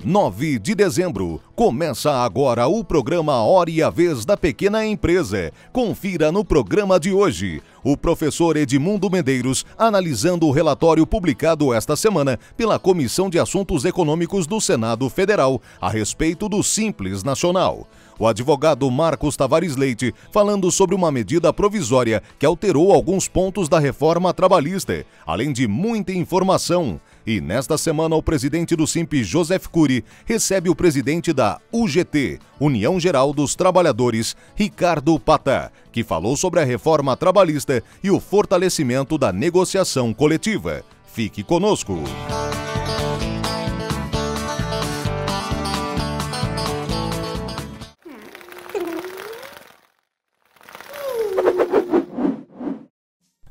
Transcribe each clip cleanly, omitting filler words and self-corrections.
9 de dezembro. Começa agora o programa Hora e a Vez da Pequena Empresa. Confira no programa de hoje o professor Edmundo Medeiros analisando o relatório publicado esta semana pela Comissão de Assuntos Econômicos do Senado Federal a respeito do Simples Nacional. O advogado Marcos Tavares Leite falando sobre uma medida provisória que alterou alguns pontos da reforma trabalhista, além de muita informação. E nesta semana o presidente do Simp, Joseph Cury, recebe o presidente da UGT, União Geral dos Trabalhadores, Ricardo Patá, que falou sobre a reforma trabalhista e o fortalecimento da negociação coletiva. Fique conosco.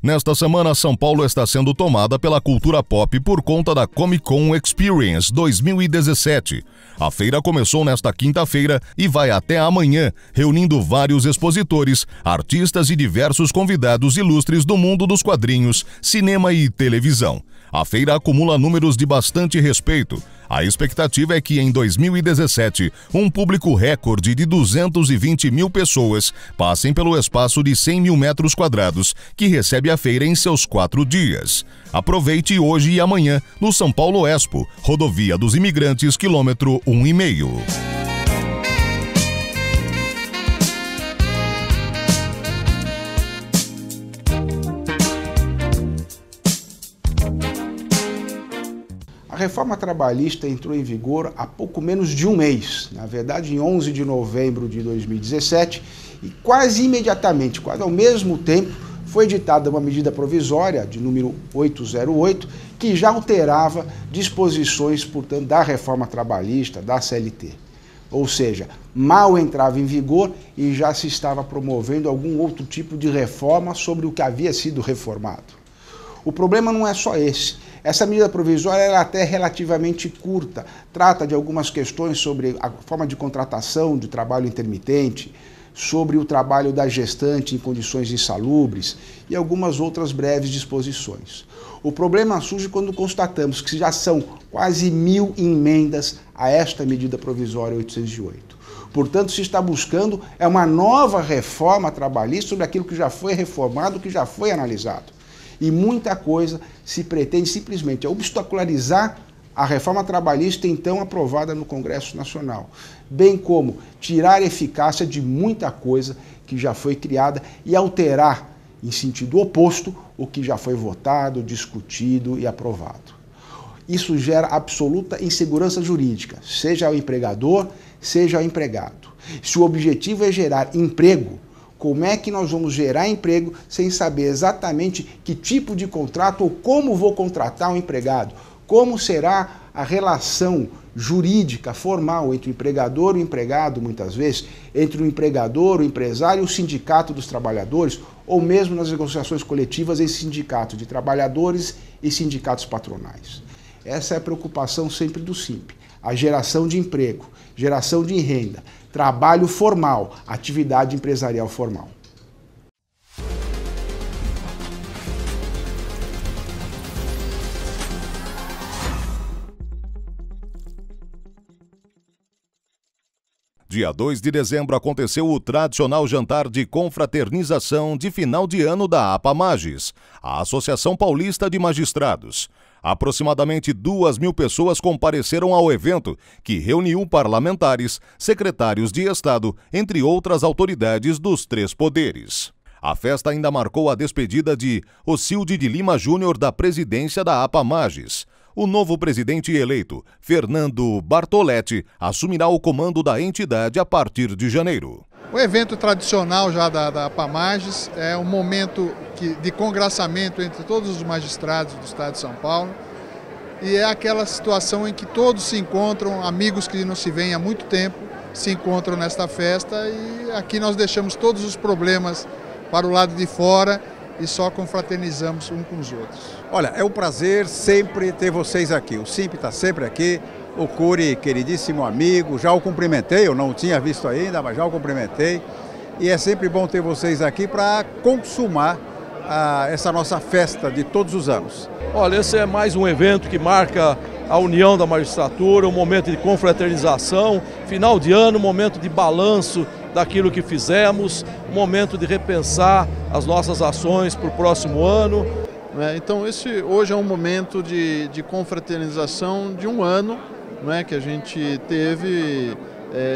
Nesta semana, São Paulo está sendo tomada pela cultura pop por conta da Comic Con Experience 2017. A feira começou nesta quinta-feira e vai até amanhã, reunindo vários expositores, artistas e diversos convidados ilustres do mundo dos quadrinhos, cinema e televisão. A feira acumula números de bastante respeito. A expectativa é que em 2017, um público recorde de 220 mil pessoas passem pelo espaço de 100 mil metros quadrados, que recebe a feira em seus 4 dias. Aproveite hoje e amanhã no São Paulo Expo, Rodovia dos Imigrantes, quilômetro 1,5. A reforma trabalhista entrou em vigor há pouco menos de um mês, na verdade em 11 de novembro de 2017, e quase imediatamente, quase ao mesmo tempo, foi editada uma medida provisória de número 808, que já alterava disposições, portanto, da reforma trabalhista, da CLT. Ou seja, mal entrava em vigor e já se estava promovendo algum outro tipo de reforma sobre o que havia sido reformado. O problema não é só esse. Essa medida provisória é até relativamente curta, trata de algumas questões sobre a forma de contratação de trabalho intermitente, sobre o trabalho da gestante em condições insalubres e algumas outras breves disposições. O problema surge quando constatamos que já são quase 1000 emendas a esta medida provisória 808. Portanto, se está buscando uma nova reforma trabalhista sobre aquilo que já foi reformado, que já foi analisado. E muita coisa se pretende simplesmente obstacularizar a reforma trabalhista então aprovada no Congresso Nacional, bem como tirar a eficácia de muita coisa que já foi criada e alterar em sentido oposto o que já foi votado, discutido e aprovado. Isso gera absoluta insegurança jurídica, seja ao empregador, seja ao empregado. Se o objetivo é gerar emprego, como é que nós vamos gerar emprego sem saber exatamente que tipo de contrato ou como vou contratar um empregado? Como será a relação jurídica, formal, entre o empregador e o empregado, muitas vezes, entre o empregador, o empresário e o sindicato dos trabalhadores, ou mesmo nas negociações coletivas em sindicatos de trabalhadores e sindicatos patronais. Essa é a preocupação sempre do Simp, a geração de emprego, geração de renda, trabalho formal, atividade empresarial formal. Dia 2 de dezembro aconteceu o tradicional jantar de confraternização de final de ano da APAMAGES, a Associação Paulista de Magistrados. Aproximadamente 2.000 pessoas compareceram ao evento, que reuniu parlamentares, secretários de Estado, entre outras autoridades dos 3 poderes. A festa ainda marcou a despedida de Ocilde de Lima Júnior da presidência da APAMAGES. O novo presidente eleito, Fernando Bartoletti, assumirá o comando da entidade a partir de janeiro. O evento tradicional já da APAMAGES é um momento de congraçamento entre todos os magistrados do estado de São Paulo e é aquela situação em que todos se encontram, amigos que não se veem há muito tempo, se encontram nesta festa e aqui nós deixamos todos os problemas para o lado de fora e só confraternizamos uns com os outros. Olha, é um prazer sempre ter vocês aqui. O Simp está sempre aqui. O Cury, queridíssimo amigo, já o cumprimentei, eu não o tinha visto ainda, mas já o cumprimentei. E é sempre bom ter vocês aqui para consumar essa nossa festa de todos os anos? Olha, esse é mais um evento que marca a união da magistratura, um momento de confraternização, final de ano, um momento de balanço daquilo que fizemos, um momento de repensar as nossas ações para o próximo ano. Então esse hoje é um momento de confraternização de um ano, que a gente teve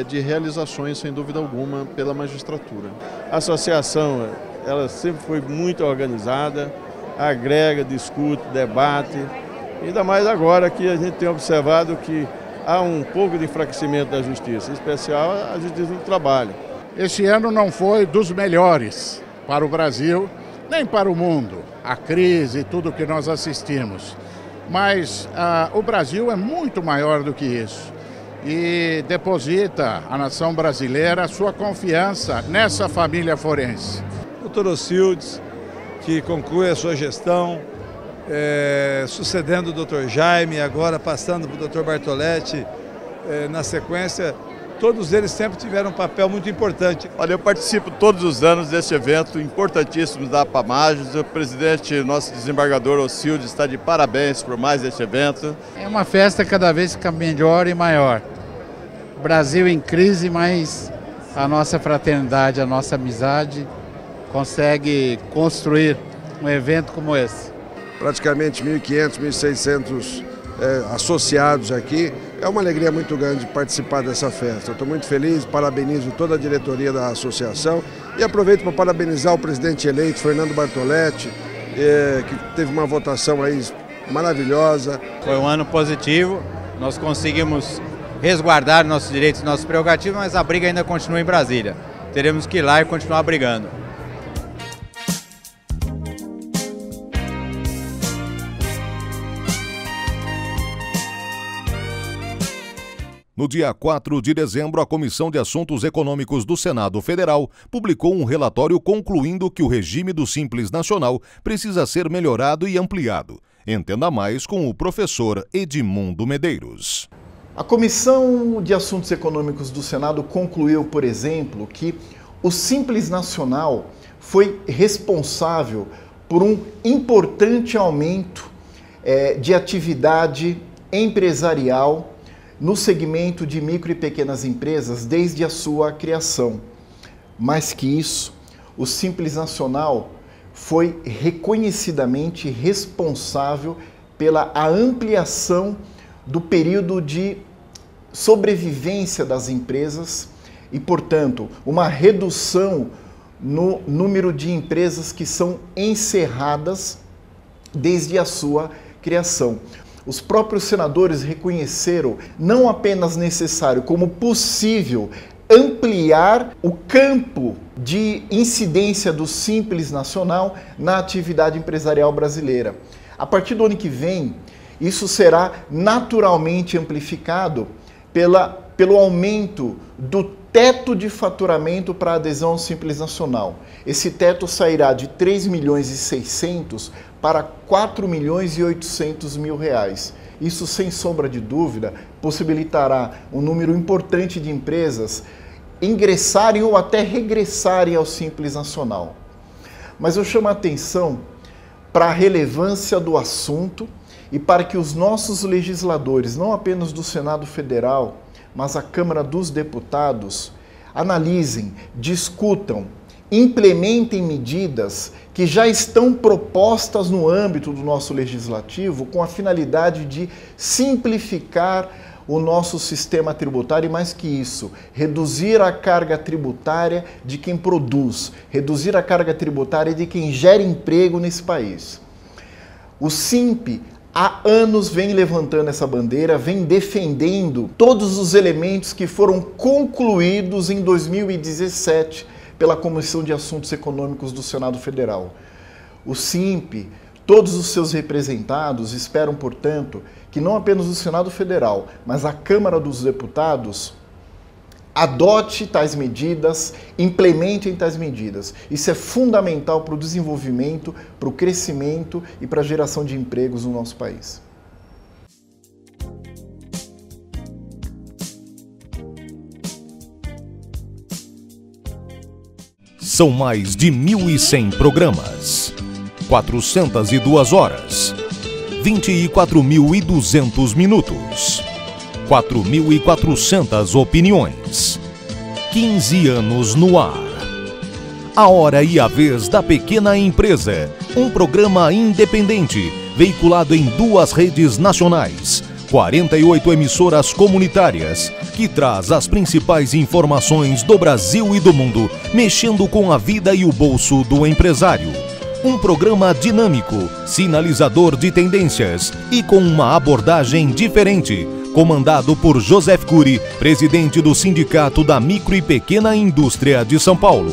de realizações, sem dúvida alguma, pela magistratura. A associação, ela sempre foi muito organizada, agrega, discute, debate, ainda mais agora que a gente tem observado que há um pouco de enfraquecimento da justiça, em especial a justiça do trabalho. Esse ano não foi dos melhores para o Brasil, nem para o mundo, a crise e tudo que nós assistimos. Mas o Brasil é muito maior do que isso e deposita a nação brasileira a sua confiança nessa família forense. Dr. Ocildes, que conclui a sua gestão, sucedendo o Dr. Jaime, agora passando para o Dr. Bartoletti na sequência. Todos eles sempre tiveram um papel muito importante. Olha, eu participo todos os anos deste evento importantíssimo da APAMAGES. O presidente, nosso desembargador Ocildes, está de parabéns por mais este evento. É uma festa cada vez fica melhor e maior. Brasil em crise, mas a nossa fraternidade, a nossa amizade consegue construir um evento como esse. Praticamente 1.500, 1.600 associados aqui. É uma alegria muito grande participar dessa festa. Eu estou muito feliz, parabenizo toda a diretoria da associação e aproveito para parabenizar o presidente eleito, Fernando Bartoletti, que teve uma votação aí maravilhosa. Foi um ano positivo, nós conseguimos resguardar nossos direitos e nossas prerrogativas, mas a briga ainda continua em Brasília. Teremos que ir lá e continuar brigando. No dia 4 de dezembro, a Comissão de Assuntos Econômicos do Senado Federal publicou um relatório concluindo que o regime do Simples Nacional precisa ser melhorado e ampliado. Entenda mais com o professor Edmundo Medeiros. A Comissão de Assuntos Econômicos do Senado concluiu, por exemplo, que o Simples Nacional foi responsável por um importante aumento de atividade empresarial no segmento de micro e pequenas empresas desde a sua criação. Mais que isso, o Simples Nacional foi reconhecidamente responsável pela ampliação do período de sobrevivência das empresas e, portanto, uma redução no número de empresas que são encerradas desde a sua criação. Os próprios senadores reconheceram não apenas necessário, como possível ampliar o campo de incidência do Simples Nacional na atividade empresarial brasileira. A partir do ano que vem, isso será naturalmente amplificado pelo aumento do teto de faturamento para adesão ao Simples Nacional. Esse teto sairá de 3 milhões e 600 para 4 milhões e 800 mil reais. Isso, sem sombra de dúvida, possibilitará um número importante de empresas ingressarem ou até regressarem ao Simples Nacional. Mas eu chamo a atenção para a relevância do assunto e para que os nossos legisladores, não apenas do Senado Federal, mas a Câmara dos Deputados, analisem, discutam, implementem medidas que já estão propostas no âmbito do nosso legislativo com a finalidade de simplificar o nosso sistema tributário e, mais que isso, reduzir a carga tributária de quem produz, reduzir a carga tributária de quem gera emprego nesse país. O SIMP há anos vem levantando essa bandeira, vem defendendo todos os elementos que foram concluídos em 2017 pela Comissão de Assuntos Econômicos do Senado Federal. O SIMP, todos os seus representados esperam, portanto, que não apenas o Senado Federal, mas a Câmara dos Deputados adote tais medidas, implementem tais medidas. Isso é fundamental para o desenvolvimento, para o crescimento e para a geração de empregos no nosso país. São mais de 1.100 programas 402 horas, 24.200 minutos, 4.400 opiniões, 15 anos no ar. A Hora e a Vez da Pequena Empresa, um programa independente, veiculado em 2 redes nacionais, 48 emissoras comunitárias, que traz as principais informações do Brasil e do mundo, mexendo com a vida e o bolso do empresário. Um programa dinâmico, sinalizador de tendências e com uma abordagem diferente, comandado por Joseph Cury, presidente do Sindicato da Micro e Pequena Indústria de São Paulo.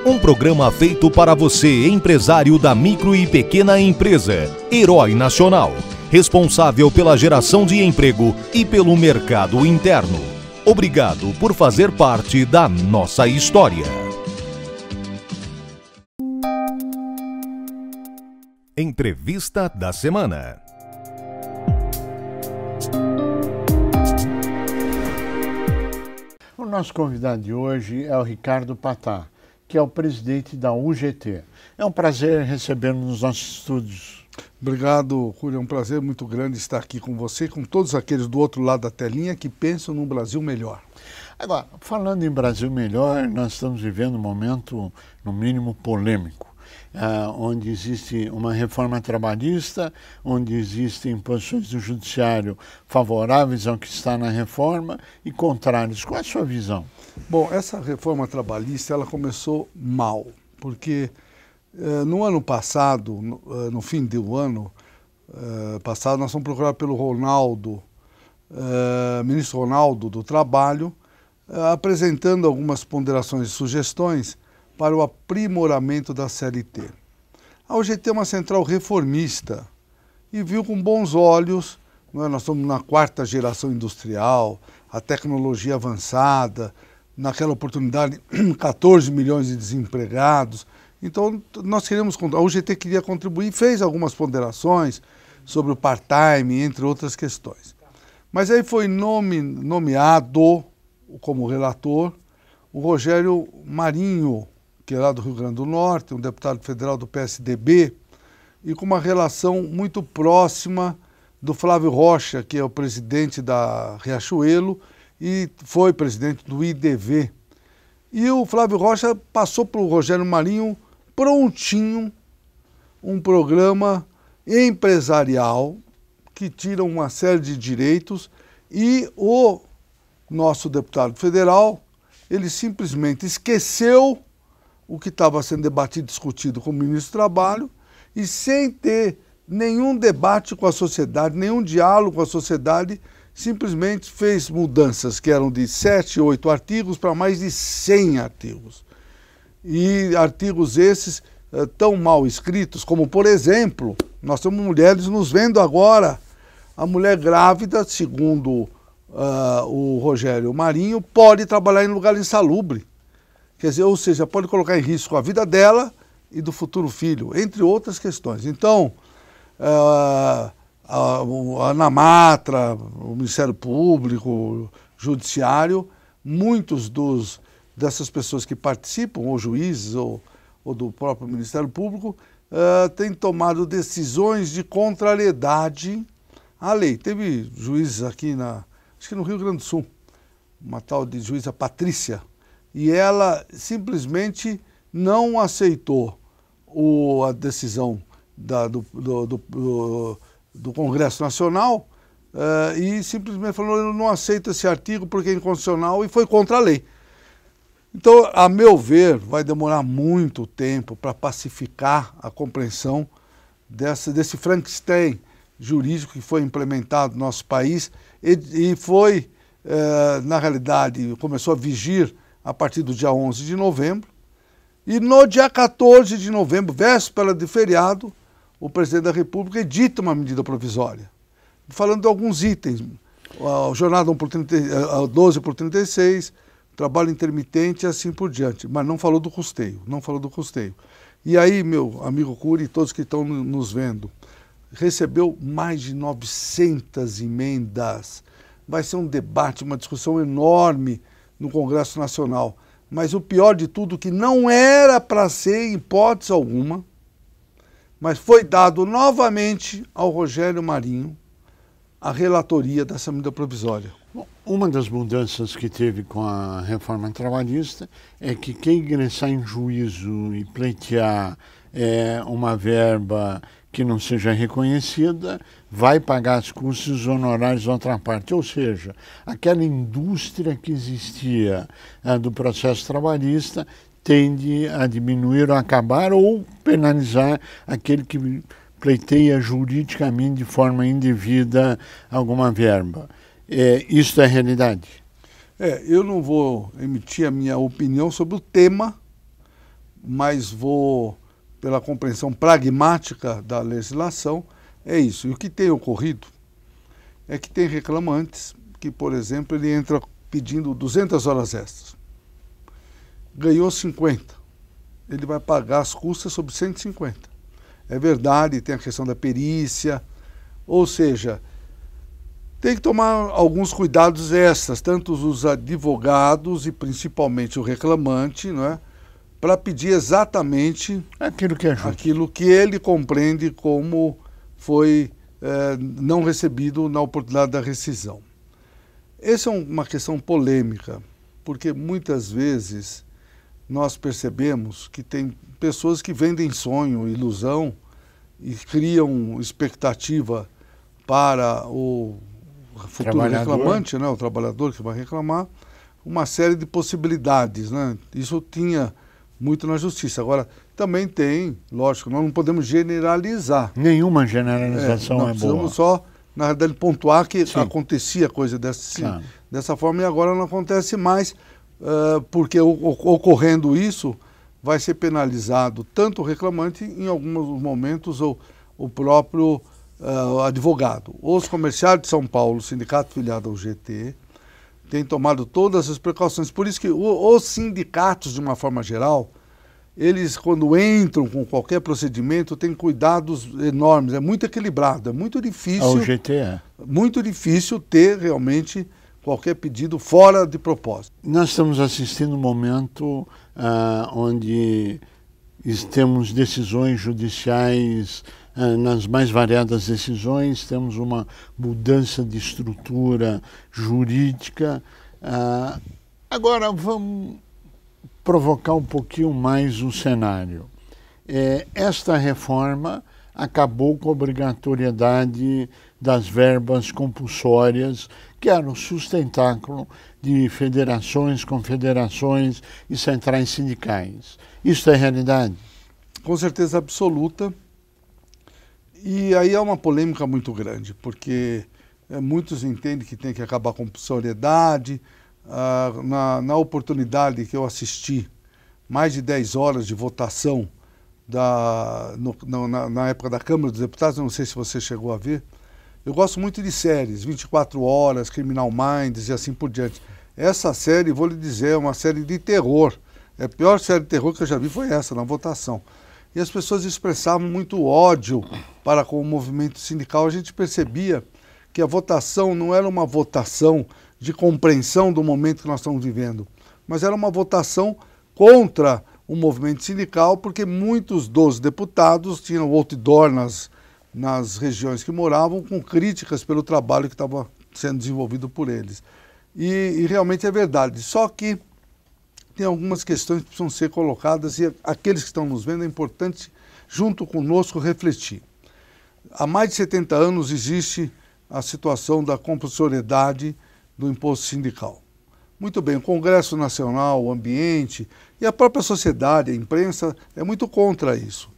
Um programa feito para você, empresário da micro e pequena empresa, herói nacional, responsável pela geração de emprego e pelo mercado interno. Obrigado por fazer parte da nossa história. Entrevista da semana. O nosso convidado de hoje é o Ricardo Patá, que é o presidente da UGT. É um prazer recebê-lo nos nossos estúdios. Obrigado, Cúlio. É um prazer muito grande estar aqui com você, com todos aqueles do outro lado da telinha que pensam num Brasil melhor. Agora, falando em Brasil melhor, nós estamos vivendo um momento, no mínimo, polêmico, onde existe uma reforma trabalhista, onde existem posições do judiciário favoráveis ao que está na reforma e contrários. Qual é a sua visão? Bom, essa reforma trabalhista ela começou mal, porque no ano passado, no fim do ano passado, nós fomos procurados pelo Ronaldo, ministro Ronaldo do Trabalho, apresentando algumas ponderações e sugestões para o aprimoramento da CLT. A UGT é uma central reformista e viu com bons olhos, nós estamos na 4ª geração industrial, a tecnologia avançada, naquela oportunidade 14 milhões de desempregados. Então nós a UGT queria contribuir e fez algumas ponderações sobre o part-time, entre outras questões. Mas aí foi nomeado como relator o Rogério Marinho, que é lá do Rio Grande do Norte, um deputado federal do PSDB, e com uma relação muito próxima do Flávio Rocha, que é o presidente da Riachuelo e foi presidente do IDV. E o Flávio Rocha passou para o Rogério Marinho prontinho um programa empresarial que tira uma série de direitos e o nosso deputado federal, ele simplesmente esqueceu o que estava sendo debatido e discutido com o ministro do Trabalho e sem ter nenhum debate com a sociedade, nenhum diálogo com a sociedade, simplesmente fez mudanças que eram de 7, 8 artigos para mais de 100 artigos. E artigos esses tão mal escritos, como, por exemplo, nós temos mulheres nos vendo agora, a mulher grávida, segundo o Rogério Marinho, pode trabalhar em lugar insalubre. Quer dizer, ou seja, pode colocar em risco a vida dela e do futuro filho, entre outras questões. Então, a ANAMATRA, o Ministério Público, o Judiciário, muitos dessas pessoas que participam, ou juízes, ou do próprio Ministério Público, têm tomado decisões de contrariedade à lei. Teve juízes aqui, acho que no Rio Grande do Sul, uma tal de juíza Patrícia, e ela simplesmente não aceitou a decisão do Congresso Nacional e simplesmente falou: eu não aceito esse artigo porque é inconstitucional, e foi contra a lei. Então, a meu ver, vai demorar muito tempo para pacificar a compreensão desse Frankenstein jurídico que foi implementado no nosso país e foi, na realidade, começou a vigir a partir do dia 11 de novembro. E no dia 14 de novembro, véspera de feriado, o presidente da República edita uma medida provisória, falando de alguns itens, a jornada 12 por 36, trabalho intermitente e assim por diante, mas não falou do custeio, E aí, meu amigo Cury e todos que estão nos vendo, recebeu mais de 900 emendas. Vai ser um debate, uma discussão enorme no Congresso Nacional. Mas o pior de tudo, que não era para ser, em hipótese alguma, mas foi dado novamente ao Rogério Marinho a relatoria dessa medida provisória. Bom, uma das mudanças que teve com a reforma trabalhista é que quem ingressar em juízo e pleitear uma verba que não seja reconhecida vai pagar as custas e os honorários da outra parte. Ou seja, aquela indústria que existia do processo trabalhista tende a diminuir ou acabar ou penalizar aquele que pleiteia juridicamente de forma indevida alguma verba. Isso é realidade? Eu não vou emitir a minha opinião sobre o tema, mas vou, pela compreensão pragmática da legislação, é isso. E o que tem ocorrido é que tem reclamantes que, por exemplo, ele entra pedindo 200 horas extras. Ganhou 50. Ele vai pagar as custas sobre 150. É verdade, tem a questão da perícia, ou seja, tem que tomar alguns cuidados extras, tanto os advogados e principalmente o reclamante, não é? Para pedir exatamente aquilo que é justo, aquilo que ele compreende como foi não recebido na oportunidade da rescisão. Essa é uma questão polêmica, porque muitas vezes nós percebemos que tem pessoas que vendem sonho, ilusão e criam expectativa para o futuro reclamante, né, o trabalhador que vai reclamar, uma série de possibilidades, né? Isso tinha muito na justiça. Agora, também tem, lógico, nós não podemos generalizar. Nenhuma generalização nós precisamos só, na verdade, pontuar que acontecia coisa dessa forma e agora não acontece mais, porque ocorrendo isso, vai ser penalizado tanto o reclamante, em alguns momentos, o próprio advogado. Os comerciários de São Paulo, sindicato filiado ao GT, têm tomado todas as precauções. Por isso que os sindicatos, de uma forma geral, eles, quando entram com qualquer procedimento, têm cuidados enormes. É muito equilibrado, é muito difícil. O GT muito difícil ter realmente qualquer pedido fora de propósito. Nós estamos assistindo um momento onde temos decisões judiciais, nas mais variadas decisões, temos uma mudança de estrutura jurídica. Agora vamos provocar um pouquinho mais o cenário. Esta reforma acabou com a obrigatoriedade das verbas compulsórias, que era o sustentáculo de federações, confederações e centrais sindicais. Isso é realidade? Com certeza absoluta. E aí é uma polêmica muito grande, porque muitos entendem que tem que acabar a compulsoriedade. Na oportunidade que eu assisti, mais de 10 horas de votação na época da Câmara dos Deputados, eu não sei se você chegou a ver, eu gosto muito de séries, 24 Horas, Criminal Minds e assim por diante. Essa série, vou lhe dizer, é uma série de terror. A pior série de terror que eu já vi foi essa, na votação. E as pessoas expressavam muito ódio para com o movimento sindical. A gente percebia que a votação não era uma votação de compreensão do momento que nós estamos vivendo, mas era uma votação contra o movimento sindical, porque muitos dos deputados tinham outdoor nas regiões que moravam com críticas pelo trabalho que estava sendo desenvolvido por eles. E realmente é verdade, só que tem algumas questões que precisam ser colocadas e aqueles que estão nos vendo é importante, junto conosco, refletir. Há mais de 70 anos existe a situação da compulsoriedade do imposto sindical. Muito bem, o Congresso Nacional, o ambiente e a própria sociedade, a imprensa, é muito contra isso.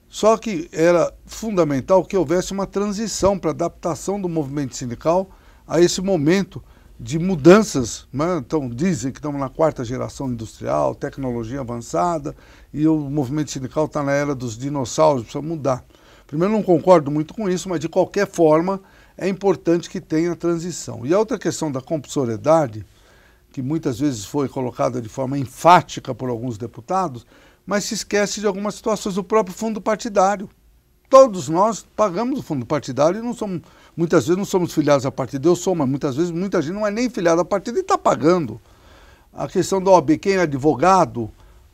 Só que era fundamental que houvesse uma transição para adaptação do movimento sindical a esse momento de mudanças, né? Então dizem que estamos na 4ª geração industrial, tecnologia avançada, e o movimento sindical está na era dos dinossauros, precisa mudar. Primeiro, não concordo muito com isso, mas de qualquer forma é importante que tenha transição. E a outra questão da compulsoriedade, que muitas vezes foi colocada de forma enfática por alguns deputados, mas se esquece de algumas situações do próprio fundo partidário. Todos nós pagamos o fundo partidário e não somos, muitas vezes não somos filiados a partido. Eu sou, mas muitas vezes muita gente não é nem filiada a partido e está pagando. A questão da OAB, quem é advogado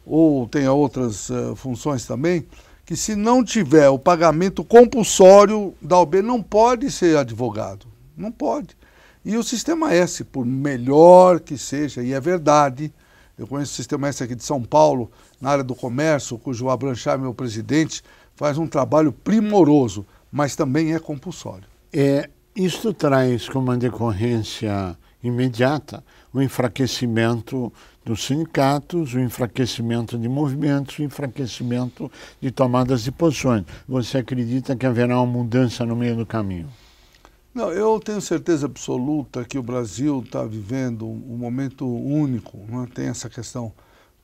ou tem outras funções também, que se não tiver o pagamento compulsório da OAB, não pode ser advogado, não pode. E o Sistema S, por melhor que seja, e é verdade, eu conheço o Sistema S aqui de São Paulo, na área do comércio, cujo Abranchard, meu presidente, faz um trabalho primoroso, mas também é compulsório. Isto traz como decorrência imediata o enfraquecimento dos sindicatos, o enfraquecimento de movimentos, o enfraquecimento de tomadas de posições. Você acredita que haverá uma mudança no meio do caminho? Não, eu tenho certeza absoluta que o Brasil está vivendo um momento único, né? Tem essa questão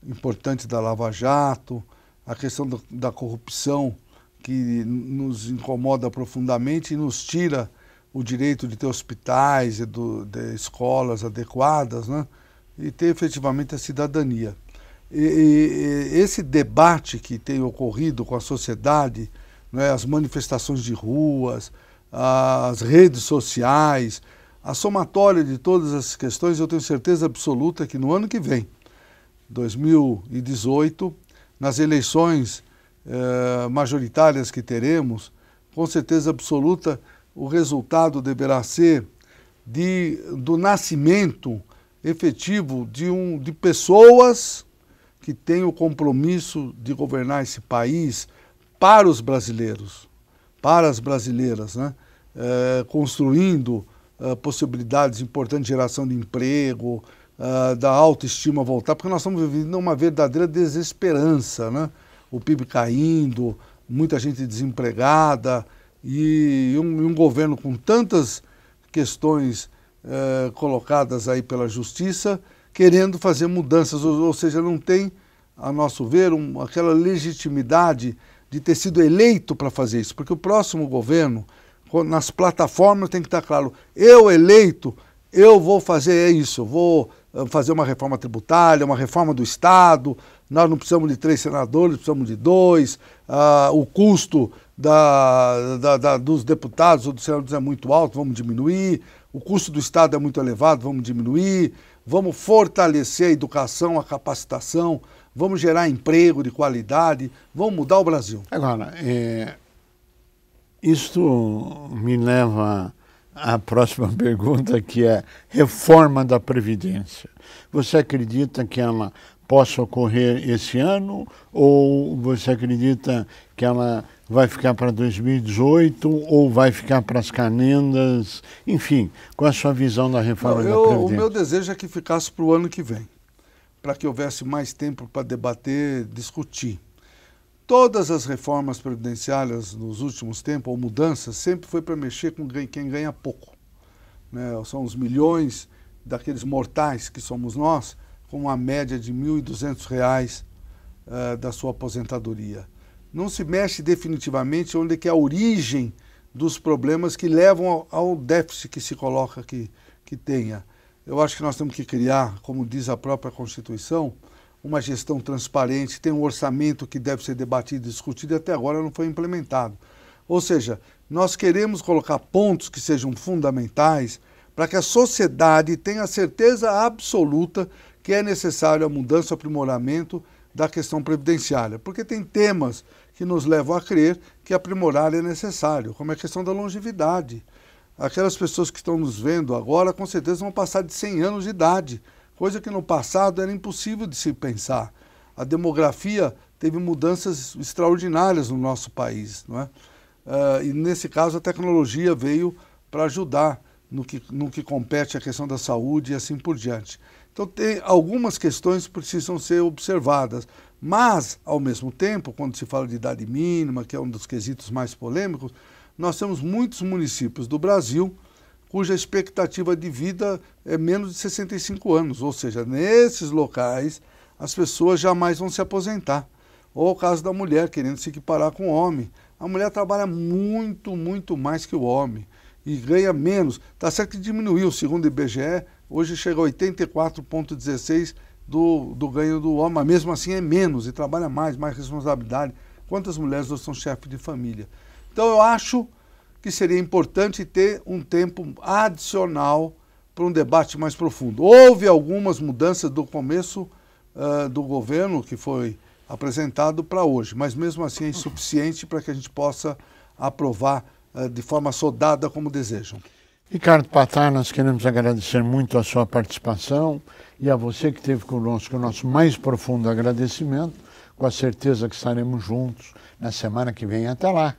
importante da Lava Jato, a questão da corrupção que nos incomoda profundamente e nos tira o direito de ter hospitais, de escolas adequadas, né? E ter efetivamente a cidadania. E esse debate que tem ocorrido com a sociedade, né, as manifestações de ruas, as redes sociais, a somatória de todas essas questões, eu tenho certeza absoluta que no ano que vem, 2018, nas eleições majoritárias que teremos, com certeza absoluta, o resultado deverá ser do nascimento efetivo de pessoas que têm o compromisso de governar esse país para os brasileiros, para as brasileiras, né? Construindo possibilidades importantes de geração de emprego, da autoestima voltar, porque nós estamos vivendo uma verdadeira desesperança, né? O PIB caindo, muita gente desempregada e um governo com tantas questões colocadas aí pela justiça, querendo fazer mudanças, ou seja, não tem, a nosso ver, aquela legitimidade de ter sido eleito para fazer isso, porque o próximo governo, nas plataformas tem que estar claro, eu eleito, eu vou fazer isso, eu vou fazer uma reforma tributária, uma reforma do Estado, nós não precisamos de 3 senadores, precisamos de 2, o custo dos deputados ou dos senadores é muito alto, vamos diminuir, o custo do Estado é muito elevado, vamos diminuir, vamos fortalecer a educação, a capacitação, vamos gerar emprego de qualidade, vamos mudar o Brasil. Agora, isto me leva à próxima pergunta, que é reforma da Previdência. Você acredita que ela possa ocorrer esse ano ou você acredita que ela vai ficar para 2018 ou vai ficar para as canendas? Enfim, qual é a sua visão da reforma da Previdência? O meu desejo é que ficasse para o ano que vem, para que houvesse mais tempo para debater, discutir. Todas as reformas previdenciárias nos últimos tempos, ou mudanças, sempre foi para mexer com quem ganha pouco, né? São os milhões daqueles mortais que somos nós, com uma média de R$ 1.200 da sua aposentadoria. Não se mexe definitivamente onde é a origem dos problemas que levam ao déficit que se coloca que tenha. Eu acho que nós temos que criar, como diz a própria Constituição, uma gestão transparente, tem um orçamento que deve ser debatido e discutido e até agora não foi implementado. Ou seja, nós queremos colocar pontos que sejam fundamentais para que a sociedade tenha certeza absoluta que é necessário a mudança, o aprimoramento da questão previdenciária. Porque tem temas que nos levam a crer que aprimorar é necessário, como a questão da longevidade. Aquelas pessoas que estão nos vendo agora, com certeza, vão passar de 100 anos de idade, coisa que no passado era impossível de se pensar. A demografia teve mudanças extraordinárias no nosso país, não é? E nesse caso a tecnologia veio para ajudar no que compete a questão da saúde e assim por diante. Então tem algumas questões que precisam ser observadas, mas ao mesmo tempo, quando se fala de idade mínima, que é um dos quesitos mais polêmicos, nós temos muitos municípios do Brasil cuja expectativa de vida é menos de 65 anos, ou seja, nesses locais as pessoas jamais vão se aposentar. Ou o caso da mulher querendo se equiparar com o homem. A mulher trabalha muito, muito mais que o homem e ganha menos. Está certo que diminuiu, segundo o IBGE, hoje chega a 84,16% do ganho do homem, mas mesmo assim é menos e trabalha mais responsabilidade. Quantas mulheres hoje são chefes de família? Então eu acho que seria importante ter um tempo adicional para um debate mais profundo. Houve algumas mudanças do começo do governo, que foi apresentado para hoje, mas mesmo assim é insuficiente para que a gente possa aprovar de forma soldada como desejam. Ricardo Patá, nós queremos agradecer muito a sua participação e a você que esteve conosco o nosso mais profundo agradecimento, com a certeza que estaremos juntos na semana que vem. Até lá!